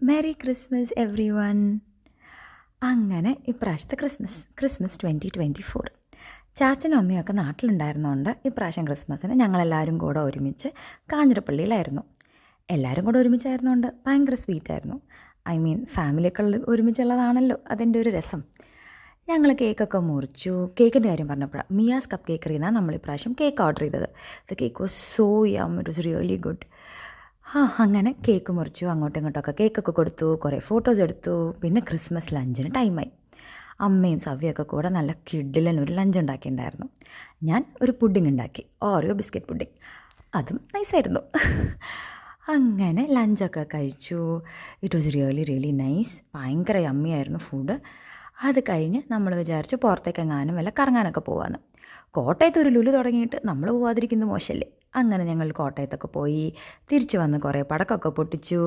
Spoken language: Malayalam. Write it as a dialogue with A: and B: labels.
A: Merry Christmas every one. അങ്ങനെ ഇപ്രാവശ്യത്തെ ക്രിസ്മസ് 2024 ചാച്ചനും അമ്മയൊക്കെ നാട്ടിലുണ്ടായിരുന്നതുകൊണ്ട് ഇപ്രാവശ്യം ക്രിസ്മസിന് ഞങ്ങളെല്ലാവരും കൂടെ ഒരുമിച്ച് കാഞ്ഞിരപ്പള്ളിയിലായിരുന്നു. എല്ലാവരും കൂടെ ഒരുമിച്ചായിരുന്നുകൊണ്ട് ഭയങ്കര സ്വീറ്റായിരുന്നു. ഫാമിലിയൊക്കെ ഒരുമിച്ചുള്ളതാണല്ലോ അതിൻ്റെ ഒരു രസം. ഞങ്ങൾ കേക്കൊക്കെ മുറിച്ചു. കേക്കിൻ്റെ കാര്യം പറഞ്ഞപ്പോഴാണ് മിയാസ് കപ്പ് കേക്കറിയിൽ നിന്നാണ് നമ്മൾ ഇപ്രാവശ്യം കേക്ക് ഓർഡർ ചെയ്തത്. ദ കേക്ക് വാസ് സോ യം, ഇറ്റ് വാസ് റിയലി ഗുഡ്. അങ്ങനെ കേക്ക് മുറിച്ചു, അങ്ങോട്ടും ഇങ്ങോട്ടൊക്കെ കേക്കൊക്കെ കൊടുത്തു, കുറേ ഫോട്ടോസ് എടുത്തു. പിന്നെ ക്രിസ്മസ് ലഞ്ചിന് ടൈമായി. അമ്മയും സവ്യൊക്കെ കൂടെ നല്ല കിഡിലൻ ഒരു ലഞ്ച് ഉണ്ടാക്കിയിട്ടുണ്ടായിരുന്നു. ഞാൻ ഒരു പുഡിംഗ് ഉണ്ടാക്കി, ഓറിയോ ബിസ്ക്കറ്റ് പുഡിംഗ്. അതും നൈസായിരുന്നു. അങ്ങനെ ലഞ്ചൊക്കെ കഴിച്ചു. It was really really nice. ഭയങ്കര യമ്മിയായിരുന്നു ഫുഡ്. അത് കഴിഞ്ഞ് നമ്മൾ വിചാരിച്ചു പുറത്തേക്കെങ്ങാനും വല്ല കറങ്ങാനൊക്കെ പോകാമെന്ന്. കോട്ടയത്ത് ഒരു ലുലു തുടങ്ങിയിട്ട് നമ്മൾ പോകാതിരിക്കുന്നത് മോശമല്ലേ. അങ്ങനെ ഞങ്ങൾ കോട്ടയത്തൊക്കെ പോയി തിരിച്ചു വന്ന് കുറേ പടക്കമൊക്കെ പൊട്ടിച്ചു.